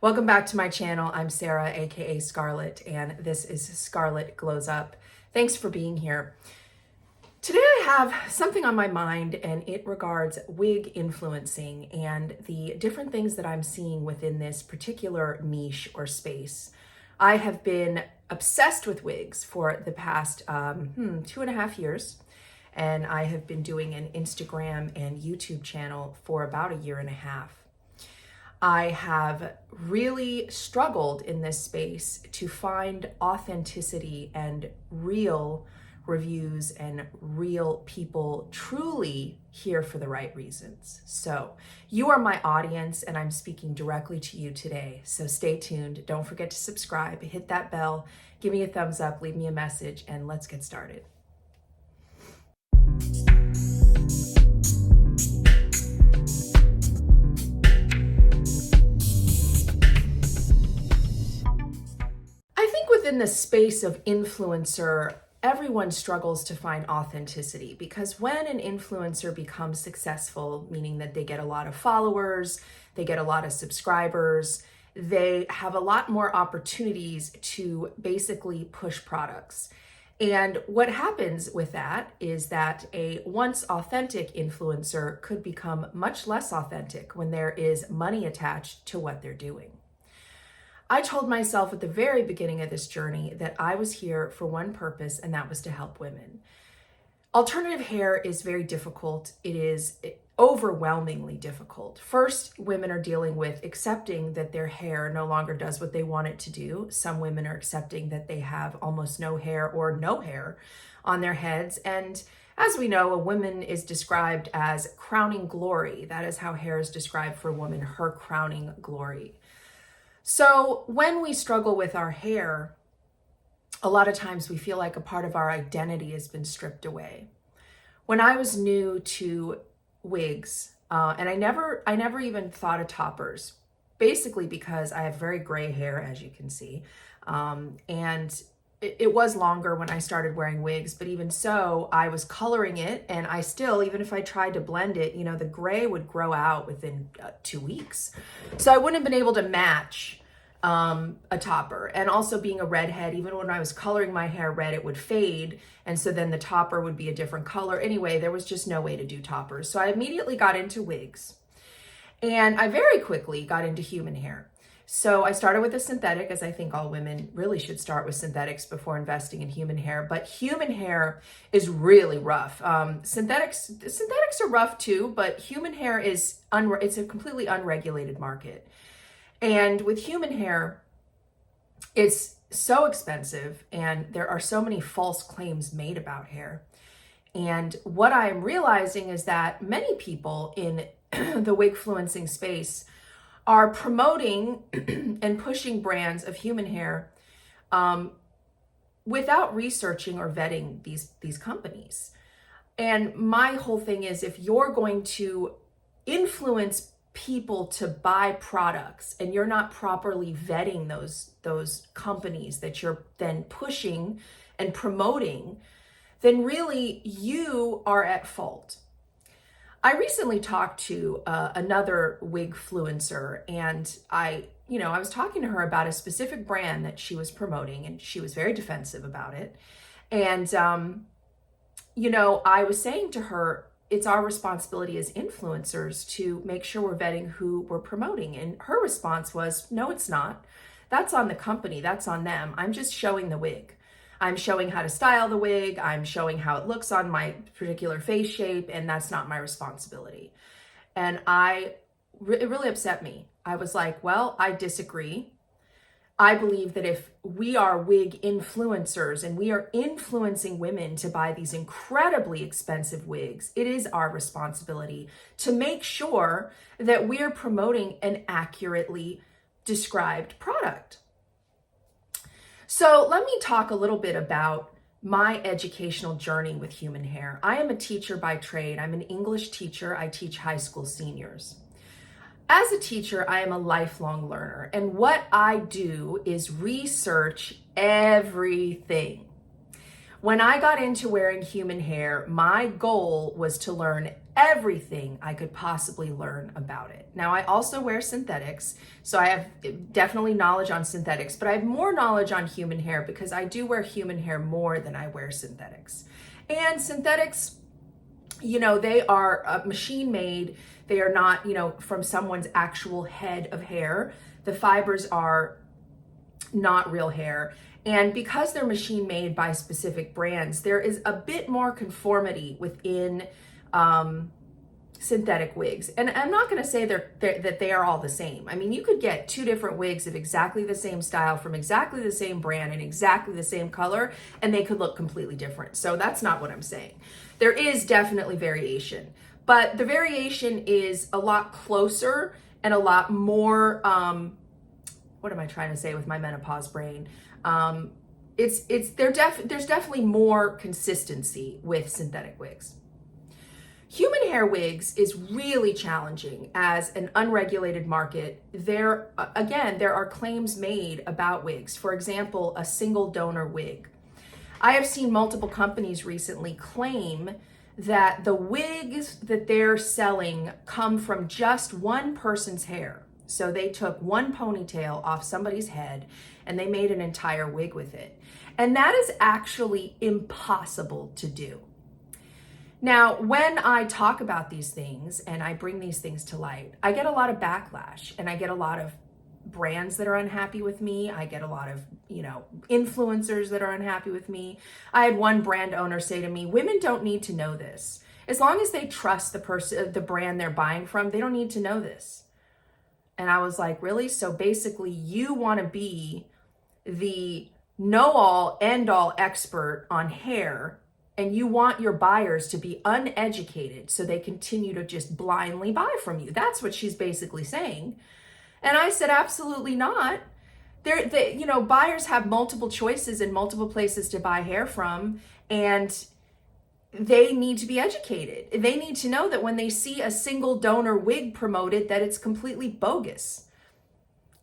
Welcome back to my channel. I'm Sarah, aka Scarlett, and this is Scarlett Glows Up. Thanks for being here. Today I have something on my mind, and it regards wig influencing and the different things that I'm seeing within this particular niche or space. I have been obsessed with wigs for the past 2.5 years, and I have been doing an Instagram and YouTube channel for about 1.5 years. I have really struggled in this space to find authenticity and real reviews and real people truly here for the right reasons. So you are my audience and I'm speaking directly to you today. So stay tuned. Don't forget to subscribe, hit that bell, give me a thumbs up, leave me a message, and let's get started. Within the space of influencer, everyone struggles to find authenticity because when an influencer becomes successful, meaning that they get a lot of followers, they get a lot of subscribers, they have a lot more opportunities to basically push products. And what happens with that is that a once authentic influencer could become much less authentic when there is money attached to what they're doing. I told myself at the very beginning of this journey that I was here for one purpose, and that was to help women. Alternative hair is very difficult. It is overwhelmingly difficult. First, women are dealing with accepting that their hair no longer does what they want it to do. Some women are accepting that they have almost no hair or no hair on their heads. And as we know, a woman is described as crowning glory. That is how hair is described for a woman, her crowning glory. So when we struggle with our hair, a lot of times we feel like a part of our identity has been stripped away. When I was new to wigs, and I never even thought of toppers, basically because I have very gray hair, as you can see, and it was longer when I started wearing wigs, but even so, I was coloring it, and I still, even if I tried to blend it, the gray would grow out within 2 weeks. So I wouldn't have been able to match a topper. And also being a redhead, even when I was coloring my hair red, it would fade, and so then the topper would be a different color. Anyway, there was just no way to do toppers. So I immediately got into wigs, and I very quickly got into human hair. So I started with a synthetic, as I think all women really should start with synthetics before investing in human hair. But human hair is really rough. Synthetics are rough too, but human hair it's a completely unregulated market. And with human hair, it's so expensive, and there are so many false claims made about hair. And what I'm realizing is that many people in the wigfluencing space are promoting and pushing brands of human hair without researching or vetting these companies. And my whole thing is, if you're going to influence people to buy products and you're not properly vetting those companies that you're then pushing and promoting, then really you are at fault. I recently talked to another wigfluencer, and I was talking to her about a specific brand that she was promoting, and she was very defensive about it. And, I was saying to her, it's our responsibility as influencers to make sure we're vetting who we're promoting. And her response was, no, it's not. That's on the company. That's on them. I'm just showing the wig. I'm showing how to style the wig. I'm showing how it looks on my particular face shape, and that's not my responsibility. And it really upset me. I was like, well, I disagree. I believe that if we are wig influencers and we are influencing women to buy these incredibly expensive wigs, it is our responsibility to make sure that we are promoting an accurately described product. So let me talk a little bit about my educational journey with human hair. I am a teacher by trade. I'm an English teacher. I teach high school seniors. As a teacher, I am a lifelong learner, and what I do is research everything. When I got into wearing human hair, my goal was to learn everything I could possibly learn about it. Now, I also wear synthetics, so I have definitely knowledge on synthetics, but I have more knowledge on human hair because I do wear human hair more than I wear synthetics. And synthetics, you know, they are machine made. They are not, you know, from someone's actual head of hair. The fibers are not real hair. And because they're machine made by specific brands, there is a bit more conformity within synthetic wigs. And I'm not going to say that they are all the same. I mean, you could get 2 different wigs of exactly the same style from exactly the same brand and exactly the same color, and they could look completely different. So that's not what I'm saying. There is definitely variation, but the variation is a lot closer and a lot more, what am I trying to say with my menopause brain? There's definitely more consistency with synthetic wigs. Human hair wigs is really challenging as an unregulated market. There are claims made about wigs. For example, a single donor wig. I have seen multiple companies recently claim that the wigs that they're selling come from just one person's hair. So they took one ponytail off somebody's head and they made an entire wig with it. And that is actually impossible to do. Now, when I talk about these things and I bring these things to light, I get a lot of backlash and I get a lot of brands that are unhappy with me. I get a lot of, you know, influencers that are unhappy with me. I had one brand owner say to me, women don't need to know this. As long as they trust the brand they're buying from, they don't need to know this. And I was like, really? So basically you want to be the know-all, end-all expert on hair, and you want your buyers to be uneducated so they continue to just blindly buy from you. That's what she's basically saying. And I said, absolutely not. You know, buyers have multiple choices and multiple places to buy hair from, and they need to be educated. They need to know that when they see a single donor wig promoted, that it's completely bogus,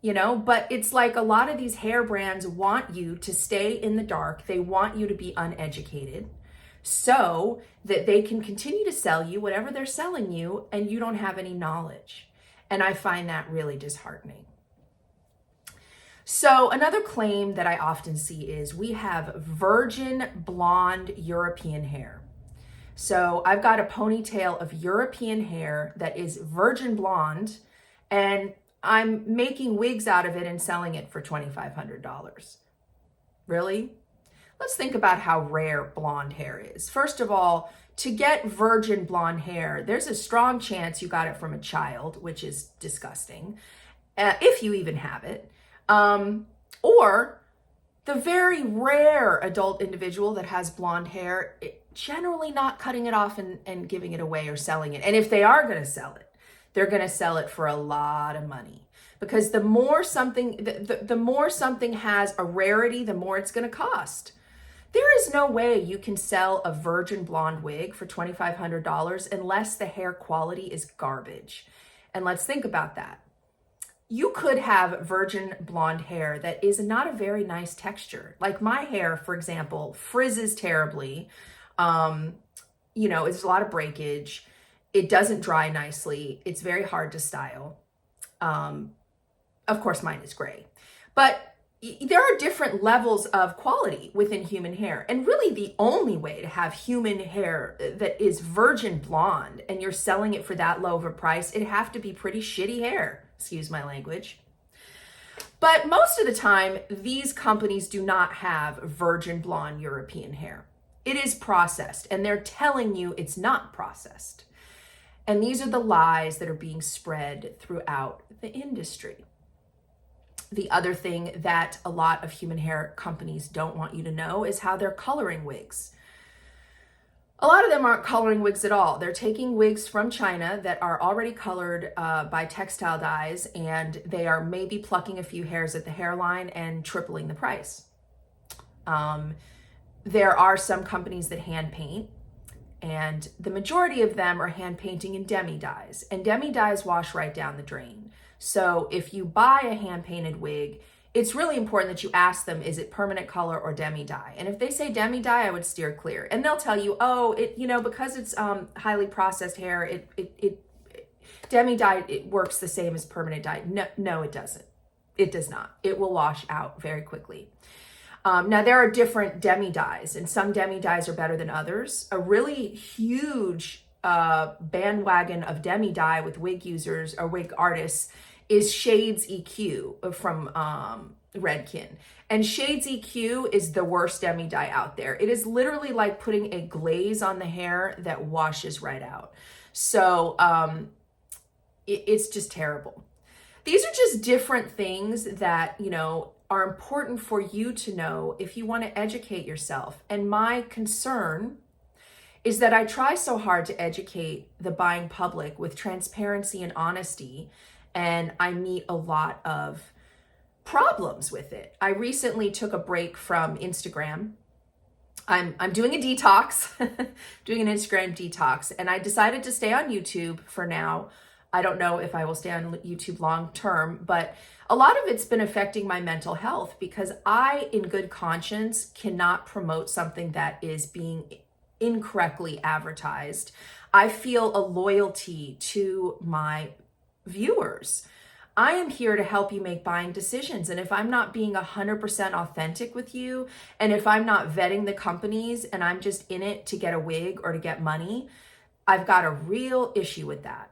you know. But it's like a lot of these hair brands want you to stay in the dark. They want you to be uneducated so that they can continue to sell you whatever they're selling you and you don't have any knowledge. And I find that really disheartening. So another claim that I often see is we have virgin blonde European hair. So I've got a ponytail of European hair that is virgin blonde, and I'm making wigs out of it and selling it for $2,500. Really? Let's think about how rare blonde hair is. First of all, to get virgin blonde hair, there's a strong chance you got it from a child, which is disgusting, if you even have it, or the very rare adult individual that has blonde hair, generally not cutting it off and giving it away or selling it. And if they are going to sell it, they're going to sell it for a lot of money, because the more something has a rarity, the more it's going to cost. There is no way you can sell a virgin blonde wig for $2,500 unless the hair quality is garbage. And let's think about that. You could have virgin blonde hair that is not a very nice texture. Like my hair, for example, frizzes terribly. You know, it's a lot of breakage. It doesn't dry nicely. It's very hard to style. Of course, mine is gray. But there are different levels of quality within human hair. And really the only way to have human hair that is virgin blonde and you're selling it for that low of a price, it'd have to be pretty shitty hair. Excuse my language. But most of the time, these companies do not have virgin blonde European hair. It is processed, and they're telling you it's not processed. And these are the lies that are being spread throughout the industry. The other thing that a lot of human hair companies don't want you to know is how they're coloring wigs. A lot of them aren't coloring wigs at all. They're taking wigs from China that are already colored by textile dyes, and they are maybe plucking a few hairs at the hairline and tripling the price. There are some companies that hand paint, and the majority of them are hand painting in demi dyes, and demi dyes wash right down the drain. So if you buy a hand painted wig, it's really important that you ask them, is it permanent color or demi-dye? And if they say demi-dye, I would steer clear. And they'll tell you, oh, because it's highly processed hair, demi-dye, it works the same as permanent dye. No, it doesn't. It does not. It will wash out very quickly. Now, there are different demi-dyes, and some demi-dyes are better than others. A really huge bandwagon of demi-dye with wig users or wig artists is Shades EQ from Redken. And Shades EQ is the worst demi-dye out there. It is literally like putting a glaze on the hair that washes right out. So it's just terrible. These are just different things that, are important for you to know if you want to educate yourself. And my concern is that I try so hard to educate the buying public with transparency and honesty, and I meet a lot of problems with it. I recently took a break from Instagram. I'm doing a detox, doing an Instagram detox, and I decided to stay on YouTube for now. I don't know if I will stay on YouTube long term, but a lot of it's been affecting my mental health because I, in good conscience, cannot promote something that is being incorrectly advertised. I feel a loyalty to my viewers. I am here to help you make buying decisions. And if I'm not being 100% authentic with you, and if I'm not vetting the companies and I'm just in it to get a wig or to get money, I've got a real issue with that.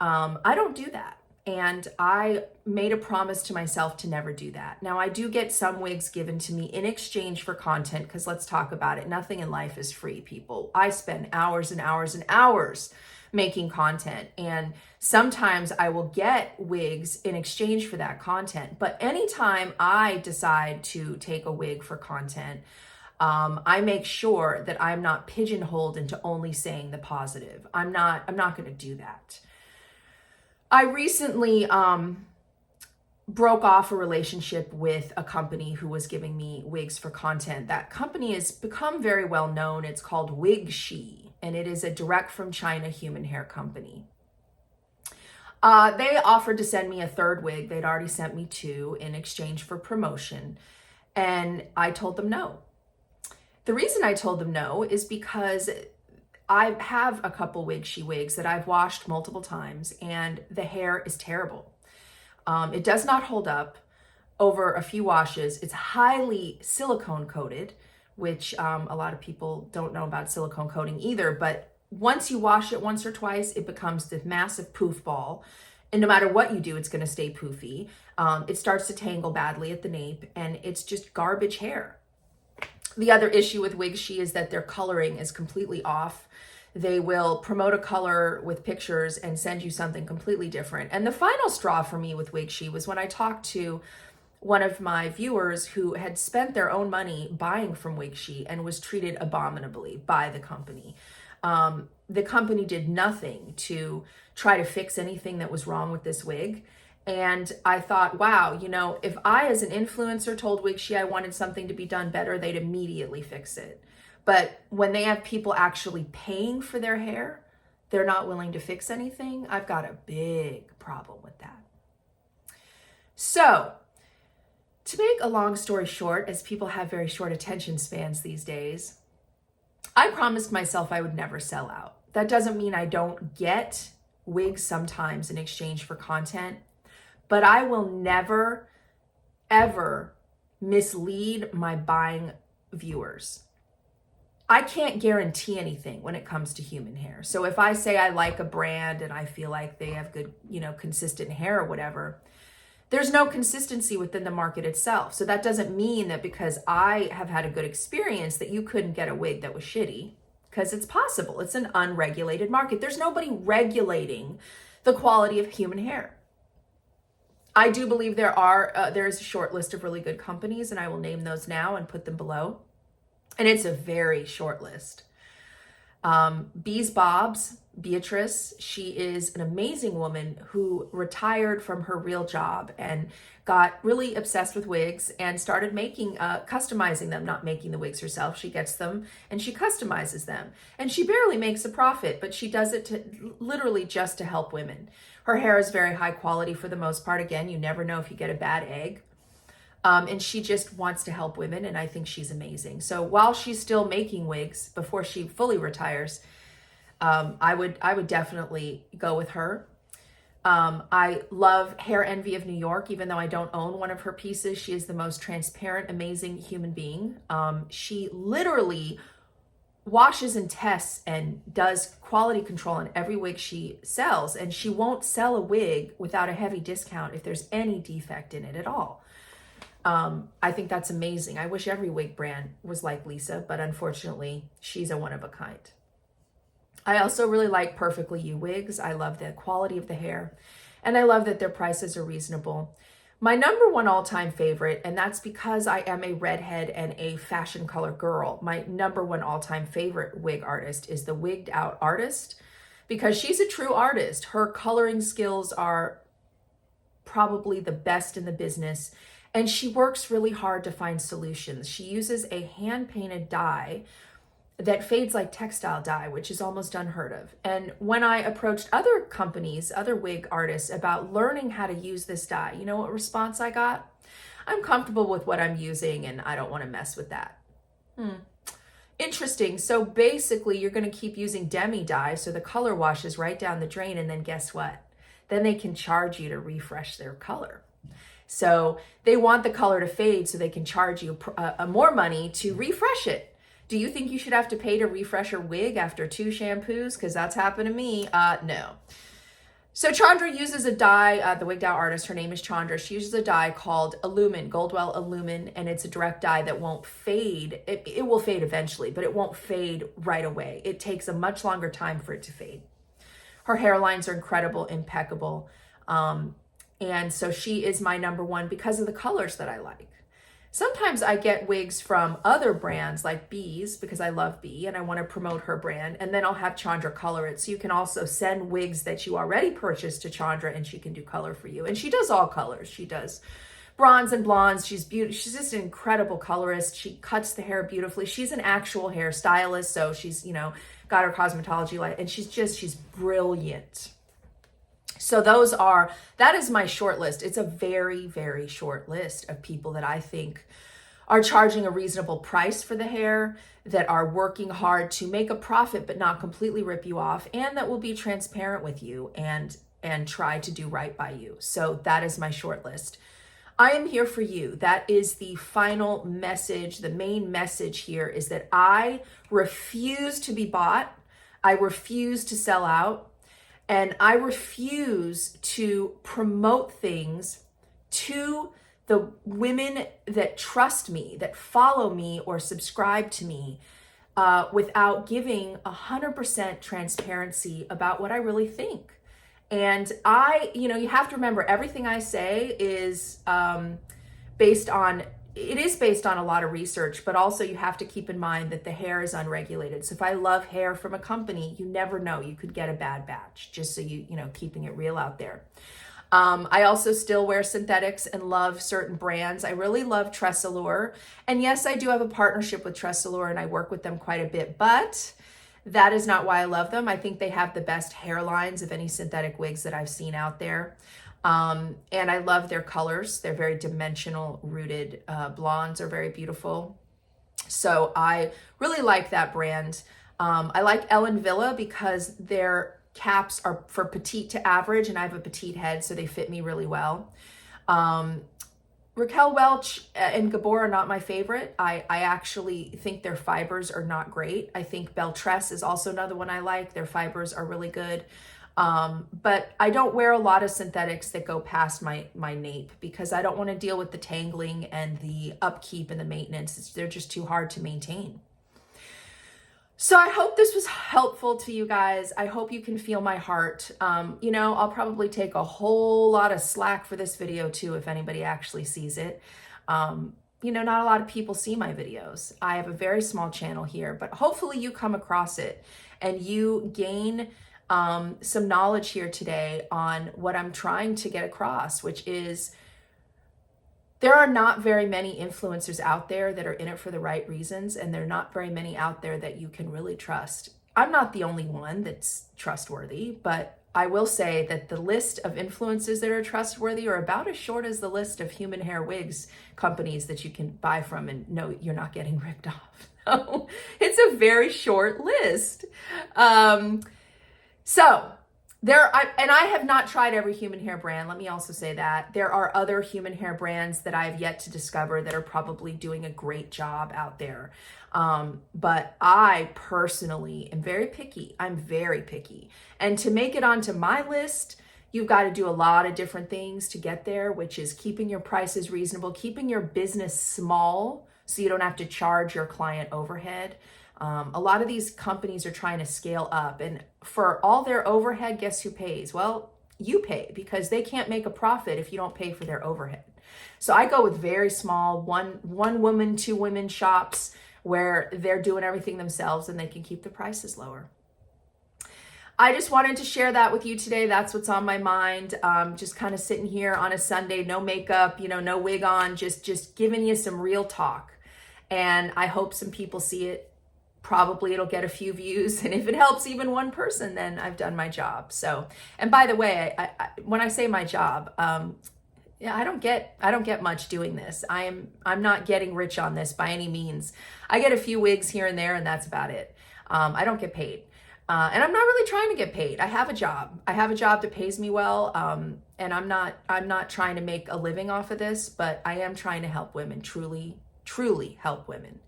I don't do that. And I made a promise to myself to never do that. Now, I do get some wigs given to me in exchange for content, because let's talk about it. Nothing in life is free, people. I spend hours and hours and hours making content, and sometimes I will get wigs in exchange for that content. But anytime I decide to take a wig for content, I make sure that I'm not pigeonholed into only saying the positive. I'm not going to do that. I recently broke off a relationship with a company who was giving me wigs for content. That company has become very well known. It's called WigShei, and it is a direct from China human hair company. They offered to send me a third wig. They'd already sent me two in exchange for promotion, and I told them no. The reason I told them no is because I have a couple WigShei wigs that I've washed multiple times, and the hair is terrible. It does not hold up over a few washes. It's highly silicone coated, which a lot of people don't know about silicone coating either. But once you wash it once or twice, it becomes this massive poof ball. And no matter what you do, it's going to stay poofy. It starts to tangle badly at the nape, and it's just garbage hair. The other issue with WigShei is that their coloring is completely off. They will promote a color with pictures and send you something completely different. And the final straw for me with WigShei was when I talked to one of my viewers who had spent their own money buying from WigShei and was treated abominably by the company. The company did nothing to try to fix anything that was wrong with this wig. And I thought, wow, if I as an influencer told WigShei I wanted something to be done better, they'd immediately fix it. But when they have people actually paying for their hair, they're not willing to fix anything. I've got a big problem with that. So, to make a long story short, as people have very short attention spans these days, I promised myself I would never sell out. That doesn't mean I don't get wigs sometimes in exchange for content, but I will never, ever mislead my buying viewers. I can't guarantee anything when it comes to human hair. So if I say I like a brand and I feel like they have good, consistent hair or whatever, there's no consistency within the market itself. So that doesn't mean that because I have had a good experience that you couldn't get a wig that was shitty, because it's possible. It's an unregulated market. There's nobody regulating the quality of human hair. I do believe there is a short list of really good companies, and I will name those now and put them below. And it's a very short list. Bees Bob's Beatrice, she is an amazing woman who retired from her real job and got really obsessed with wigs and started customizing them, not making the wigs herself. She gets them and she customizes them. And she barely makes a profit, but she does it literally just to help women. Her hair is very high quality for the most part. Again, you never know if you get a bad egg. And she just wants to help women, and I think she's amazing. So while she's still making wigs before she fully retires, I would definitely go with her. I love Hair Envy of New York, even though I don't own one of her pieces. She is the most transparent, amazing human being. She literally washes and tests and does quality control on every wig she sells, and she won't sell a wig without a heavy discount if there's any defect in it at all. I think that's amazing. I wish every wig brand was like Lisa, but unfortunately, she's a one of a kind. I also really like Perfectly You wigs. I love the quality of the hair, and I love that their prices are reasonable. My number one all-time favorite, and that's because I am a redhead and a fashion color girl, my number one all-time favorite wig artist is the Wigged Out Artist, because she's a true artist. Her coloring skills are probably the best in the business, and she works really hard to find solutions. She uses a hand-painted dye that fades like textile dye, which is almost unheard of. And when I approached other companies, other wig artists about learning how to use this dye, you know what response I got? I'm comfortable with what I'm using and I don't want to mess with that. Interesting. So basically you're going to keep using demi dye so the color washes right down the drain, and then guess what? Then they can charge you to refresh their color. So they want the color to fade so they can charge you more money to refresh it. Do you think you should have to pay to refresh your wig after 2 shampoos? Because that's happened to me. No. So Chandra uses a dye, the Wigged Out Artist, her name is Chandra. She uses a dye called Illumin, Goldwell Illumin, and it's a direct dye that won't fade. It will fade eventually, but it won't fade right away. It takes a much longer time for it to fade. Her hairlines are incredible, impeccable. And so she is my number one because of the colors that I like. Sometimes I get wigs from other brands like Bee's, because I love Bee and I want to promote her brand. And then I'll have Chandra color it. So you can also send wigs that you already purchased to Chandra and she can do color for you. And she does all colors. She does bronze and blondes. She's beautiful. She's just an incredible colorist. She cuts the hair beautifully. She's an actual hairstylist. So she's, got her cosmetology light, and she's brilliant. So that is my short list. It's a very, very short list of people that I think are charging a reasonable price for the hair, that are working hard to make a profit but not completely rip you off, and that will be transparent with you and try to do right by you. So that is my short list. I am here for you. That is the final message. The main message here is that I refuse to be bought. I refuse to sell out. And I refuse to promote things to the women that trust me, that follow me or subscribe to me, without giving 100% transparency about what I really think. And you have to remember, everything I say is based on a lot of research, but also you have to keep in mind that the hair is unregulated. So if I love hair from a company, you never know, you could get a bad batch, just so keeping it real out there. I also still wear synthetics and love certain brands. I really love TressAllure. And yes, I do have a partnership with TressAllure and I work with them quite a bit, but that is not why I love them. I think they have the best hairlines of any synthetic wigs that I've seen out there. And I love their colors. They're very dimensional, rooted. Blondes are very beautiful. So I really like that brand. I like Ellen Villa because their caps are for petite to average, and I have a petite head, so they fit me really well. Raquel Welch and Gabor are not my favorite. I actually think their fibers are not great. I think Belle Tress is also another one I like. Their fibers are really good. But I don't wear a lot of synthetics that go past my nape because I don't want to deal with the tangling and the upkeep and the maintenance. They're just too hard to maintain. So I hope this was helpful to you guys. I hope you can feel my heart. I'll probably take a whole lot of slack for this video too, if anybody actually sees it. Not a lot of people see my videos. I have a very small channel here, but hopefully you come across it and you gain some knowledge here today on what I'm trying to get across, which is there are not very many influencers out there that are in it for the right reasons, and there are not very many out there that you can really trust. I'm not the only one that's trustworthy, but I will say that the list of influencers that are trustworthy are about as short as the list of human hair wigs companies that you can buy from and know you're not getting ripped off. So it's a very short list. I have not tried every human hair brand. Let me also say that. There are other human hair brands that I have yet to discover that are probably doing a great job out there. But I personally am very picky. I'm very picky. And to make it onto my list, you've got to do a lot of different things to get there, which is keeping your prices reasonable, keeping your business small so you don't have to charge your client overhead. A lot of these companies are trying to scale up, and for all their overhead, guess who pays? Well, you pay, because they can't make a profit if you don't pay for their overhead. So I go with very small one woman, 2 women shops where they're doing everything themselves and they can keep the prices lower. I just wanted to share that with you today. That's what's on my mind. Just kind of sitting here on a Sunday, no makeup, no wig on, just giving you some real talk. And I hope some people see it. Probably it'll get a few views, and if it helps even one person, then I've done my job. So, and by the way, I when I say my job, I don't get much doing this. I'm not getting rich on this by any means. I get a few wigs here and there, and that's about it. I don't get paid, and I'm not really trying to get paid. I have a job. I have a job that pays me well, and I'm not trying to make a living off of this, but I am trying to help women, truly help women.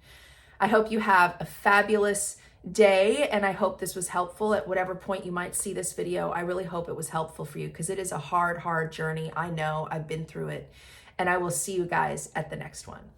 I hope you have a fabulous day, and I hope this was helpful at whatever point you might see this video. I really hope it was helpful for you, because it is a hard journey. I know, I've been through it, and I will see you guys at the next one.